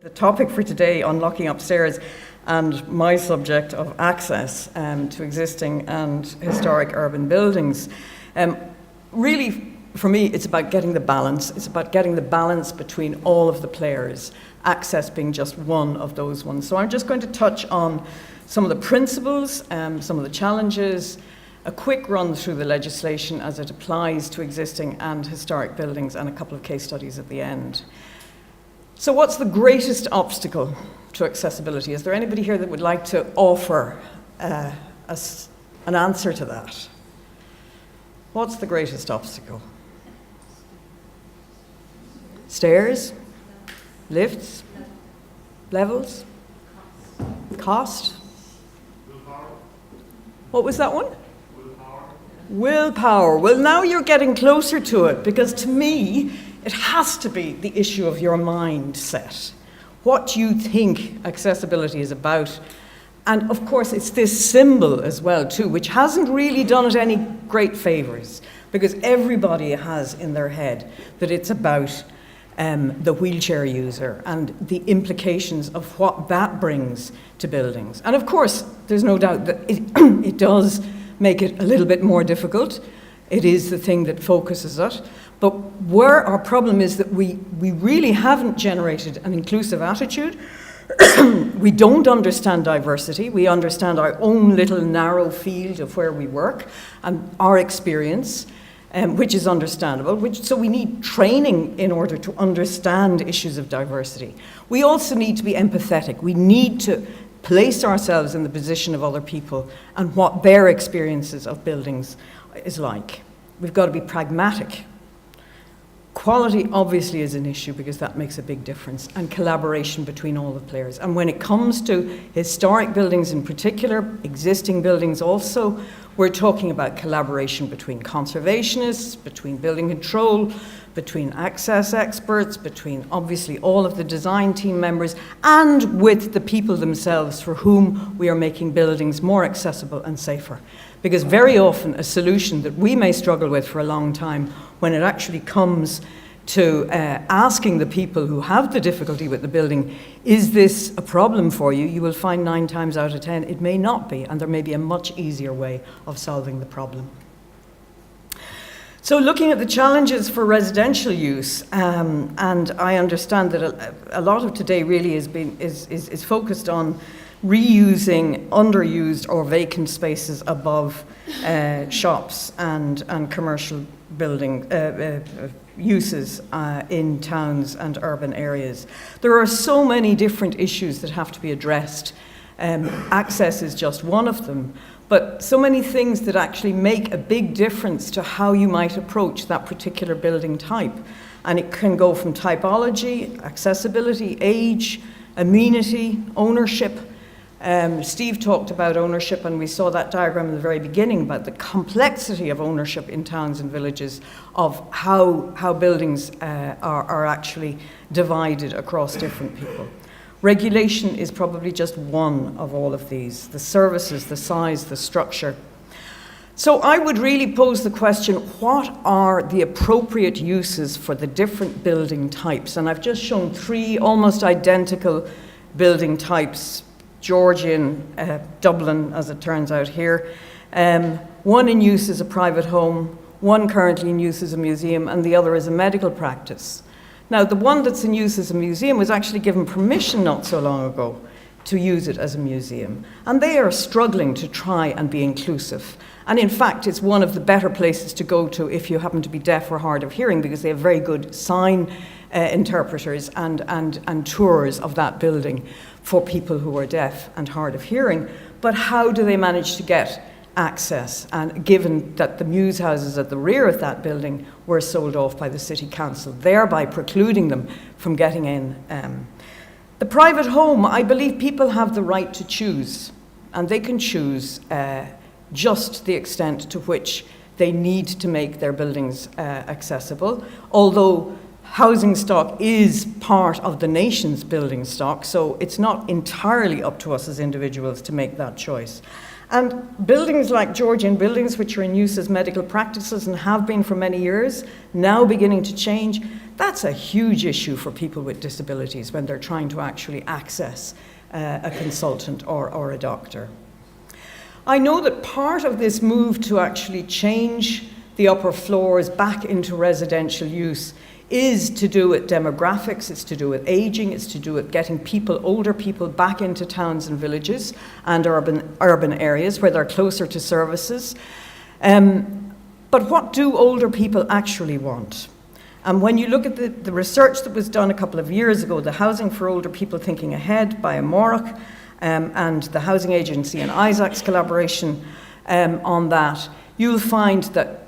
The topic for today, unlocking upstairs, and my subject of access to existing and historic urban buildings. Really, for me, it's about getting the balance. It's about getting the balance between all of the players, access being just one of those ones. So I'm just going to touch on some of the principles, some of the challenges, a quick run through the legislation as it applies to existing and historic buildings, and a couple of case studies at the end. So what's the greatest obstacle to accessibility? Is there anybody here that would like to offer an answer to that? What's the greatest obstacle? Stairs? Lifts? Levels? Cost? Willpower. What was that one? Willpower. Willpower. Well, now you're getting closer to it, because to me, it has to be the issue of your mindset. What you think accessibility is about. And of course, it's this symbol as well, too, which hasn't really done it any great favors, because everybody has in their head that it's about the wheelchair user and the implications of what that brings to buildings. And of course, there's no doubt that it does make it a little bit more difficult. It is the thing that focuses it. But where our problem is that we really haven't generated an inclusive attitude. We don't understand diversity. We understand our own little narrow field of where we work and our experience, which is understandable. So we need training in order to understand issues of diversity. We also need to be empathetic. We need to place ourselves in the position of other people and what their experiences of buildings is like. We've got to be pragmatic. Quality obviously is an issue, because that makes a big difference, and collaboration between all the players. And when it comes to historic buildings in particular, existing buildings also, we're talking about collaboration between conservationists, between building control, between access experts, between obviously all of the design team members, and with the people themselves for whom we are making buildings more accessible and safer. Because very often a solution that we may struggle with for a long time, when it actually comes to asking the people who have the difficulty with the building, is this a problem for you? You will find 9 times out of 10 it may not be, and there may be a much easier way of solving the problem. So looking at the challenges for residential use, and I understand that a lot of today really is focused on reusing underused or vacant spaces above shops and commercial building uses in towns and urban areas. There are so many different issues that have to be addressed. Access is just one of them, but so many things that actually make a big difference to how you might approach that particular building type. And it can go from typology, accessibility, age, amenity, ownership. Steve talked about ownership, and we saw that diagram in the very beginning about the complexity of ownership in towns and villages, of how buildings are actually divided across different people. Regulation is probably just one of all of these: the services, the size, the structure. So I would really pose the question, what are the appropriate uses for the different building types? And I've just shown 3 almost identical building types: Georgian, Dublin, as it turns out here. One in use as a private home, one currently in use as a museum, and the other as a medical practice. Now, the one that's in use as a museum was actually given permission not so long ago to use it as a museum. And they are struggling to try and be inclusive. And in fact, it's one of the better places to go to if you happen to be deaf or hard of hearing, because they have very good sign interpreters and tours of that building for people who are deaf and hard of hearing. But how do they manage to get access? And given that the muse houses at the rear of that building were sold off by the City Council, thereby precluding them from getting in. The private home, I believe people have the right to choose, and they can choose just the extent to which they need to make their buildings accessible, although housing stock is part of the nation's building stock, so it's not entirely up to us as individuals to make that choice. And buildings like Georgian buildings, which are in use as medical practices and have been for many years, now beginning to change, that's a huge issue for people with disabilities when they're trying to actually access a consultant or a doctor. I know that part of this move to actually change the upper floors back into residential use is to do with demographics, it's to do with aging, it's to do with getting people, older people, back into towns and villages and urban areas where they're closer to services. But what do older people actually want? And when you look at the research that was done a couple of years ago, the Housing for Older People Thinking Ahead by Amorach, and the Housing Agency and Isaac's collaboration on that, you'll find that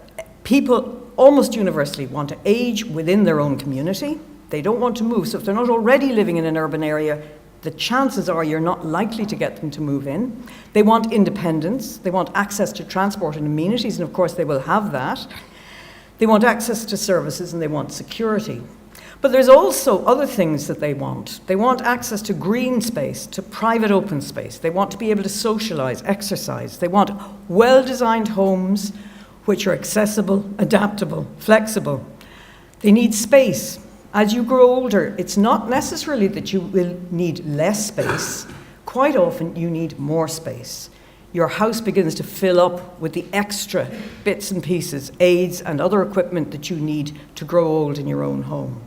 people almost universally want to age within their own community. They don't want to move. So if they're not already living in an urban area, the chances are you're not likely to get them to move in. They want independence. They want access to transport and amenities, and of course they will have that. They want access to services, and they want security. But there's also other things that they want. They want access to green space, to private open space. They want to be able to socialize, exercise. They want well-designed homes which are accessible, adaptable, flexible. They need space. As you grow older, it's not necessarily that you will need less space. Quite often, you need more space. Your house begins to fill up with the extra bits and pieces, aids and other equipment that you need to grow old in your own home.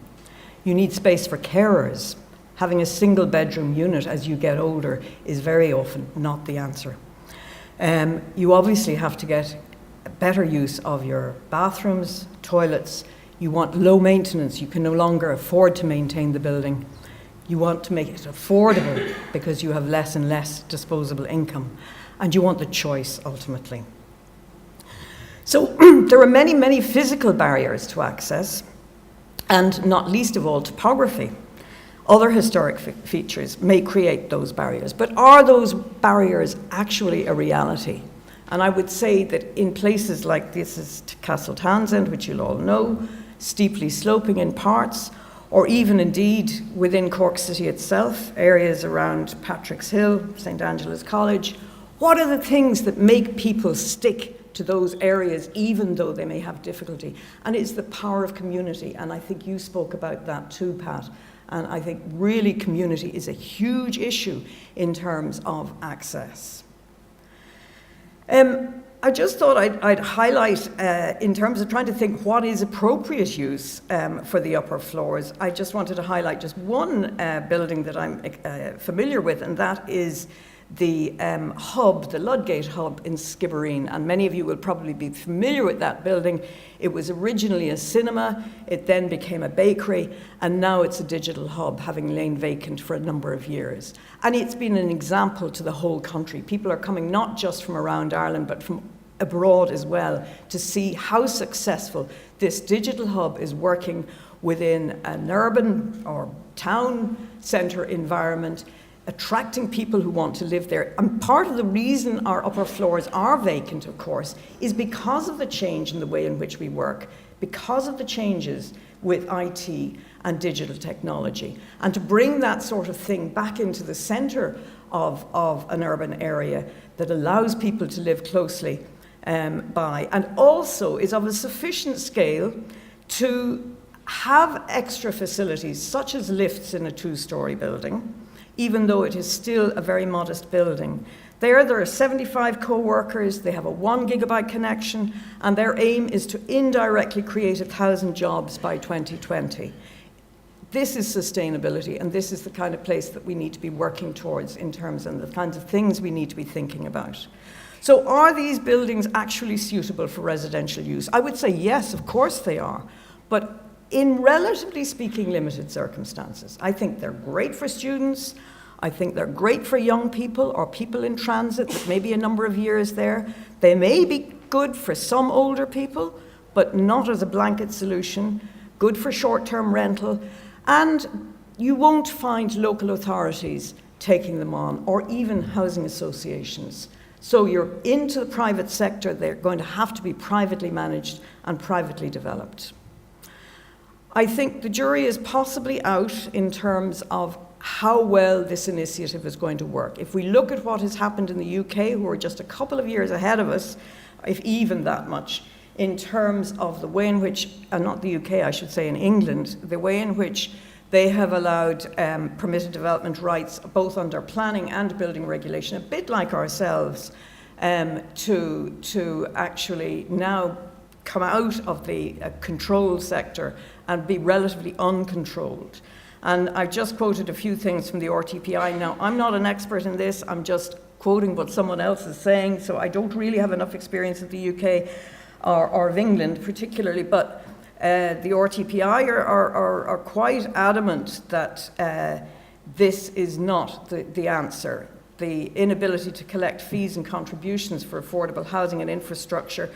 You need space for carers. Having a single bedroom unit as you get older is very often not the answer. You obviously have to get better use of your bathrooms, toilets. You want low maintenance. You can no longer afford to maintain the building. You want to make it affordable because you have less and less disposable income. And you want the choice, ultimately. So there are many, many physical barriers to access, and not least of all, topography. Other historic features may create those barriers, but are those barriers actually a reality? And I would say that in places like this is Castle Townsend, which you'll all know, steeply sloping in parts, or even indeed within Cork City itself, areas around Patrick's Hill, St. Angela's College, what are the things that make people stick to those areas even though they may have difficulty? And it's the power of community, and I think you spoke about that too, Pat. And I think really community is a huge issue in terms of access. I just thought I'd highlight, in terms of trying to think what is appropriate use for the upper floors, I just wanted to highlight just one building that I'm familiar with, and that is the hub, the Ludgate hub in Skibbereen. And many of you will probably be familiar with that building. It was originally a cinema, it then became a bakery, and now it's a digital hub, having lain vacant for a number of years. And it's been an example to the whole country. People are coming not just from around Ireland, but from abroad as well, to see how successful this digital hub is working within an urban or town centre environment, attracting people who want to live there. And part of the reason our upper floors are vacant, of course, is because of the change in the way in which we work, because of the changes with IT and digital technology. And to bring that sort of thing back into the centre of an urban area that allows people to live closely by, and also is of a sufficient scale to have extra facilities, such as lifts in a two-storey building, even though it is still a very modest building. There are 75 co-workers, they have a 1 gigabyte connection, and their aim is to indirectly create 1,000 jobs by 2020. This is sustainability, and this is the kind of place that we need to be working towards in terms of the kinds of things we need to be thinking about. So are these buildings actually suitable for residential use? I would say yes, of course they are, but in relatively speaking limited circumstances. I think they're great for students, I think they're great for young people or people in transit that may be a number of years there. They may be good for some older people, but not as a blanket solution, good for short-term rental, and you won't find local authorities taking them on, or even housing associations. So you're into the private sector, they're going to have to be privately managed and privately developed. I think the jury is possibly out in terms of how well this initiative is going to work. If we look at what has happened in the UK, who are just a couple of years ahead of us, if even that much, in terms of the way in which, not the UK, I should say in England, the way in which they have allowed permitted development rights, both under planning and building regulation, a bit like ourselves, to actually now come out of the control sector and be relatively uncontrolled. And I've just quoted a few things from the RTPI. Now, I'm not an expert in this, I'm just quoting what someone else is saying, so I don't really have enough experience of the UK or of England particularly, but the RTPI are quite adamant that this is not the answer. The inability to collect fees and contributions for affordable housing and infrastructure,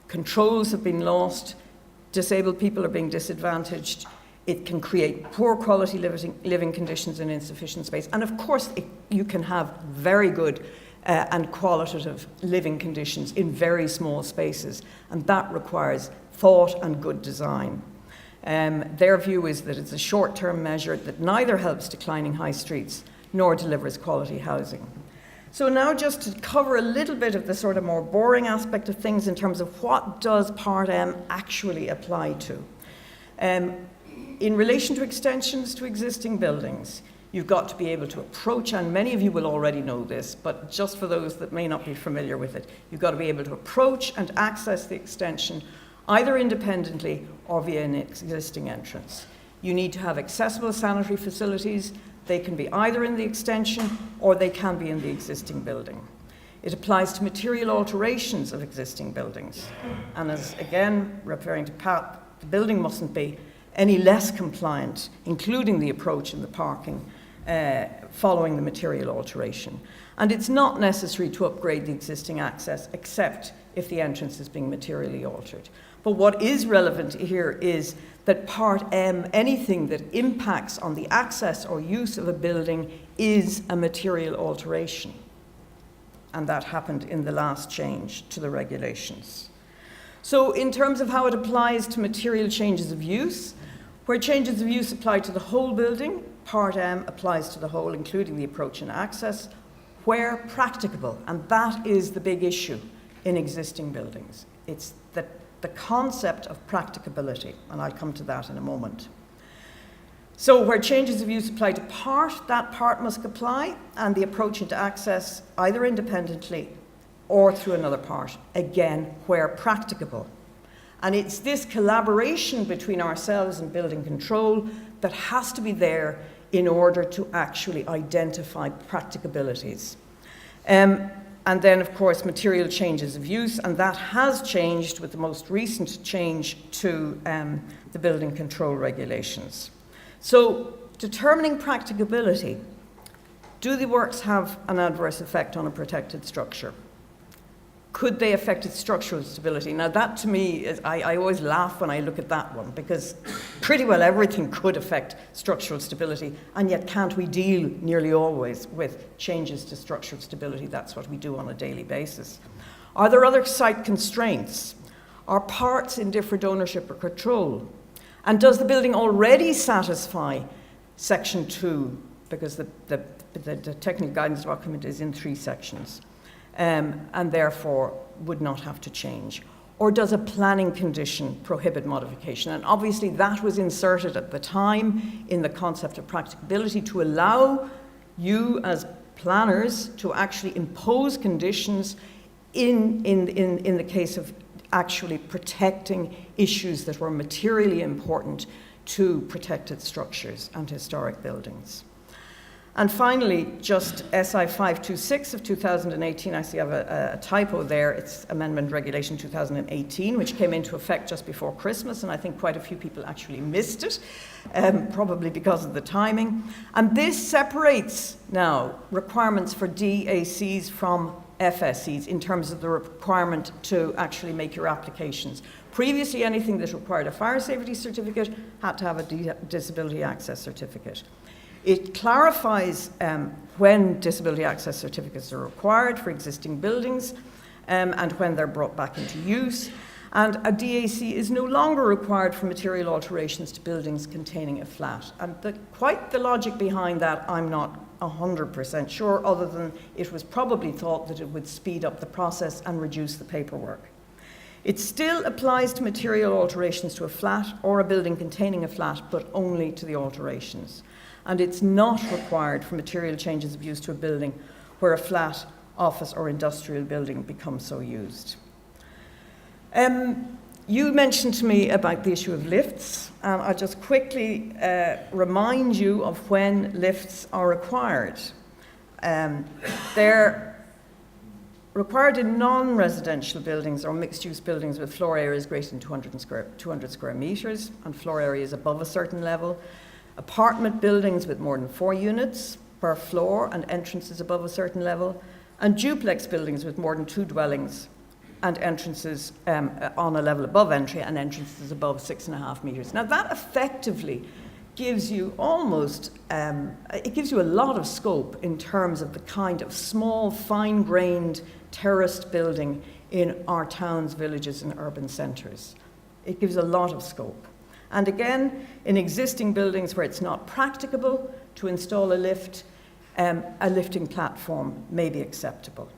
controls have been lost, disabled people are being disadvantaged, it can create poor quality living conditions in insufficient space, and of course you can have very good and qualitative living conditions in very small spaces, and that requires thought and good design. Their view is that it's a short-term measure that neither helps declining high streets nor delivers quality housing. So now just to cover a little bit of the sort of more boring aspect of things in terms of what does Part M actually apply to. In relation to extensions to existing buildings, you've got to be able to approach, and many of you will already know this, but just for those that may not be familiar with it, you've got to be able to approach and access the extension either independently or via an existing entrance. You need to have accessible sanitary facilities. They can be either in the extension or they can be in the existing building. It applies to material alterations of existing buildings. And as again, referring to Pat, the building mustn't be any less compliant, including the approach and the parking, following the material alteration. And it's not necessary to upgrade the existing access except if the entrance is being materially altered. But what is relevant here is that Part M, anything that impacts on the access or use of a building is a material alteration. And that happened in the last change to the regulations. So in terms of how it applies to material changes of use, where changes of use apply to the whole building, Part M applies to the whole, including the approach and access, where practicable. And that is the big issue in existing buildings. It's the concept of practicability, and I'll come to that in a moment. So where changes of use apply to part, that part must apply, and the approach into access either independently or through another part, again, where practicable. And it's this collaboration between ourselves and building control that has to be there in order to actually identify practicabilities. And then, of course, material changes of use, and that has changed with the most recent change to the building control regulations. So, determining practicability, do the works have an adverse effect on a protected structure? Could they affect its structural stability? Now that to me, I always laugh when I look at that one, because pretty well everything could affect structural stability, and yet can't we deal nearly always with changes to structural stability? That's what we do on a daily basis. Are there other site constraints? Are parts in different ownership or control? And does the building already satisfy Section 2? Because the technical guidance document is in 3 sections. And therefore would not have to change? Or does a planning condition prohibit modification? And obviously that was inserted at the time in the concept of practicability to allow you as planners to actually impose conditions in the case of actually protecting issues that were materially important to protected structures and historic buildings. And finally, just SI 526 of 2018, I see I have a typo there. It's Amendment Regulation 2018, which came into effect just before Christmas, and I think quite a few people actually missed it, probably because of the timing. And this separates now requirements for DACs from FSCs in terms of the requirement to actually make your applications. Previously, anything that required a fire safety certificate had to have a disability access certificate. It clarifies when disability access certificates are required for existing buildings and when they're brought back into use. And a DAC is no longer required for material alterations to buildings containing a flat. And quite the logic behind that, I'm not 100% sure, other than it was probably thought that it would speed up the process and reduce the paperwork. It still applies to material alterations to a flat or a building containing a flat, but only to the alterations. And it's not required for material changes of use to a building where a flat, office or industrial building becomes so used. You mentioned to me about the issue of lifts, and I'll just quickly remind you of when lifts are required. They're required in non-residential buildings or mixed-use buildings with floor areas greater than 200 square metres and floor areas above a certain level, apartment buildings with more than 4 units per floor and entrances above a certain level, and duplex buildings with more than 2 dwellings and entrances on a level above entry and entrances above 6.5 metres. Now that effectively gives you it gives you a lot of scope in terms of the kind of small, fine-grained, terraced building in our towns, villages and urban centres. It gives a lot of scope. And again, in existing buildings where it's not practicable to install a lift, a lifting platform may be acceptable.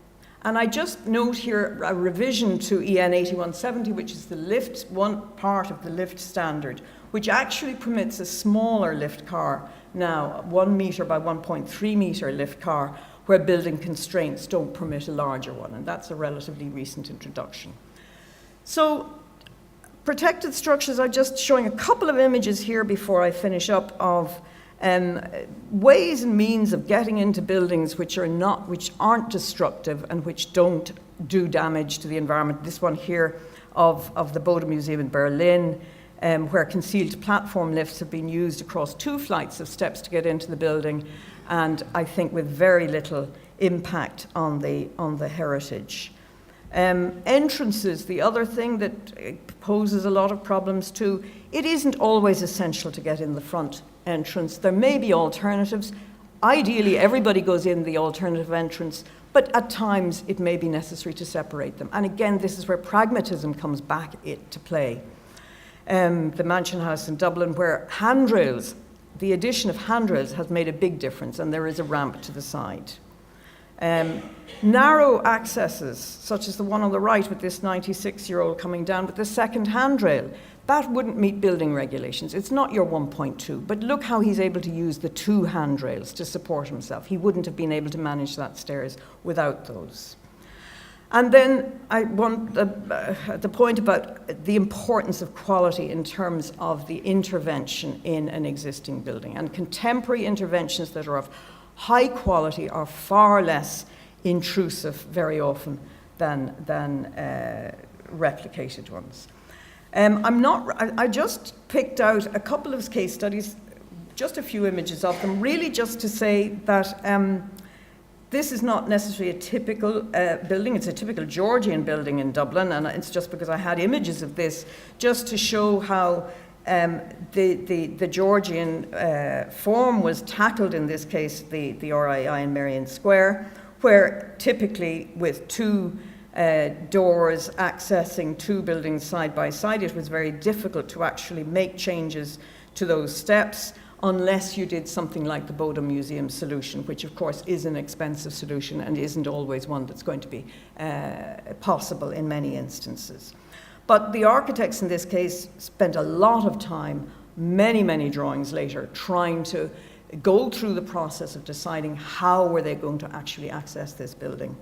And I just note here a revision to EN 8170, which is the lift, one part of the lift standard, which actually permits a smaller lift car now, 1 metre by 1.3 metre lift car, where building constraints don't permit a larger one, and that's a relatively recent introduction. So, protected structures, I'm just showing a couple of images here before I finish up of ways and means of getting into buildings which aren't destructive and which don't do damage to the environment. This one here of the Bode Museum in Berlin, where concealed platform lifts have been used across 2 flights of steps to get into the building, and I think with very little impact on the heritage. Entrances, the other thing that poses a lot of problems too, it isn't always essential to get in the front entrance. There may be alternatives. Ideally, everybody goes in the alternative entrance, but at times it may be necessary to separate them. And again, this is where pragmatism comes back to play. The Mansion House in Dublin, where handrails, the addition of handrails has made a big difference, and there is a ramp to the side. Narrow accesses, such as the one on the right with this 96-year-old coming down with the second handrail, that wouldn't meet building regulations. It's not your 1.2, but look how he's able to use the 2 handrails to support himself. He wouldn't have been able to manage that stairs without those. And then I want the point about the importance of quality in terms of the intervention in an existing building. And contemporary interventions that are of high quality are far less intrusive very often than replicated ones. I just picked out a couple of case studies, just a few images of them, really just to say that this is not necessarily a typical building. It's a typical Georgian building in Dublin, and it's just because I had images of this just to show how the Georgian form was tackled in this case, the RII in Marion Square, where typically with 2 doors accessing 2 buildings side by side, it was very difficult to actually make changes to those steps unless you did something like the Bode Museum solution, which of course is an expensive solution and isn't always one that's going to be possible in many instances. But the architects in this case spent a lot of time, many drawings later, trying to go through the process of deciding how were they going to actually access this building.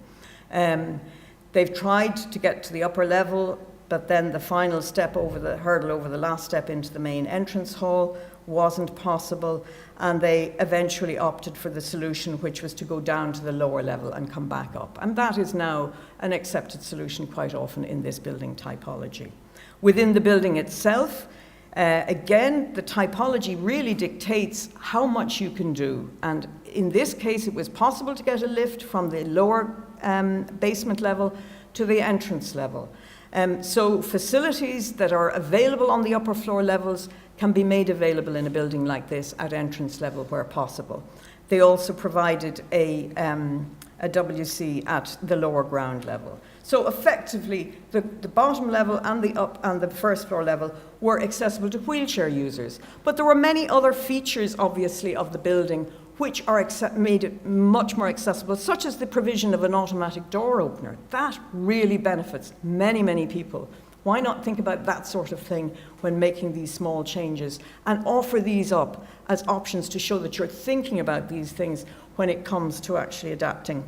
They've tried to get to the upper level, but then the final step over the hurdle over the last step into the main entrance hall wasn't possible, and they eventually opted for the solution, which was to go down to the lower level and come back up. And that is now an accepted solution quite often in this building typology. Within the building itself, again, the typology really dictates how much you can do. And in this case, it was possible to get a lift from the lower basement level to the entrance level. So facilities that are available on the upper floor levels can be made available in a building like this at entrance level where possible. They also provided a WC at the lower ground level. So effectively, the bottom level and the up and the first floor level were accessible to wheelchair users. But there were many other features, obviously, of the building which are made it much more accessible, such as the provision of an automatic door opener. That really benefits many, many people. Why not think about that sort of thing when making these small changes and offer these up as options to show that you're thinking about these things when it comes to actually adapting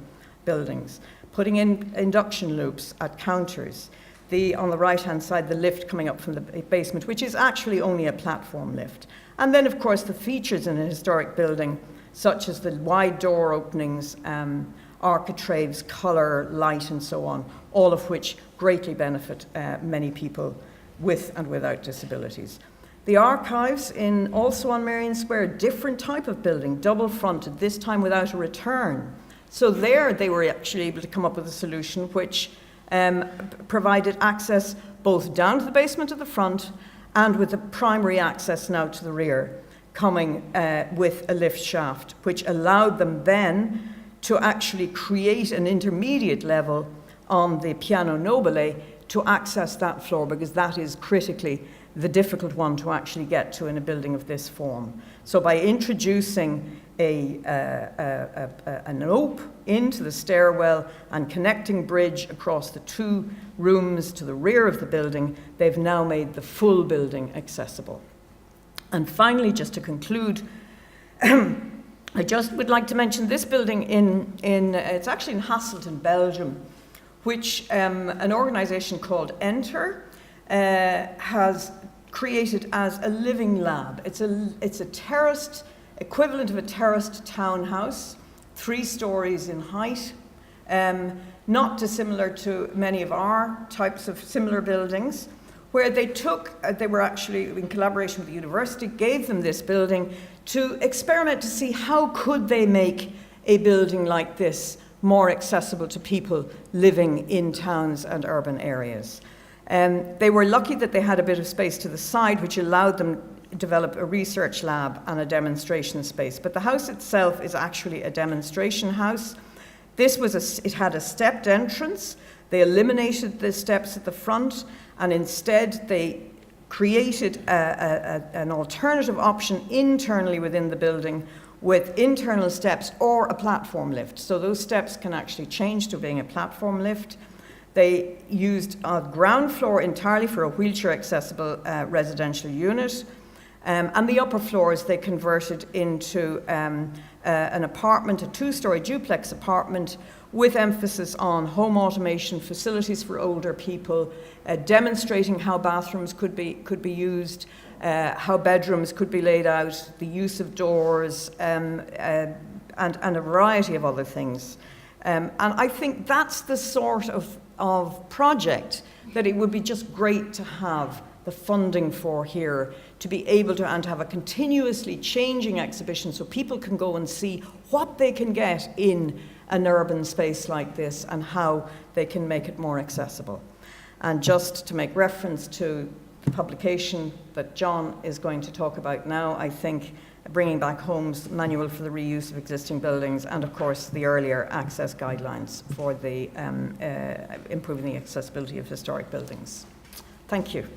buildings? Putting in induction loops at counters. On the right-hand side, the lift coming up from the basement, which is actually only a platform lift. And then, of course, the features in a historic building, such as the wide door openings, architraves, colour, light, and so on, all of which greatly benefit many people with and without disabilities. The archives, also on Marion Square, a different type of building, double-fronted, this time without a return. So there they were actually able to come up with a solution which provided access both down to the basement at the front and with the primary access now to the rear, coming with a lift shaft, which allowed them then to actually create an intermediate level on the piano nobile to access that floor, because that is critically the difficult one to actually get to in a building of this form. So by introducing an ope into the stairwell and connecting bridge across the two rooms to the rear of the building, they've now made the full building accessible. And finally, just to conclude, I just would like to mention this building it's actually in Hasselt, Belgium, which an organisation called Enter has created as a living lab. It's a terraced, equivalent of a terraced townhouse, 3 stories in height, not dissimilar to many of our types of similar buildings, where they were actually in collaboration with the university, gave them this building to experiment to see how could they make a building like this more accessible to people living in towns and urban areas. They were lucky that they had a bit of space to the side, which allowed them to develop a research lab and a demonstration space. But the house itself is actually a demonstration house. It had a stepped entrance. They eliminated the steps at the front, and instead they created an alternative option internally within the building with internal steps or a platform lift. So those steps can actually change to being a platform lift. They used a ground floor entirely for a wheelchair accessible residential unit. And the upper floors they converted into an apartment, a 2-story duplex apartment with emphasis on home automation, facilities for older people, demonstrating how bathrooms could be used, how bedrooms could be laid out, the use of doors, and a variety of other things. And I think that's the sort of project that it would be just great to have the funding for here, to be able to and have a continuously changing exhibition so people can go and see what they can get in an urban space like this and how they can make it more accessible. And just to make reference to the publication that John is going to talk about now, I think Bringing Back Home's Manual for the Reuse of Existing Buildings, and of course the earlier access guidelines for the improving the accessibility of historic buildings. Thank you.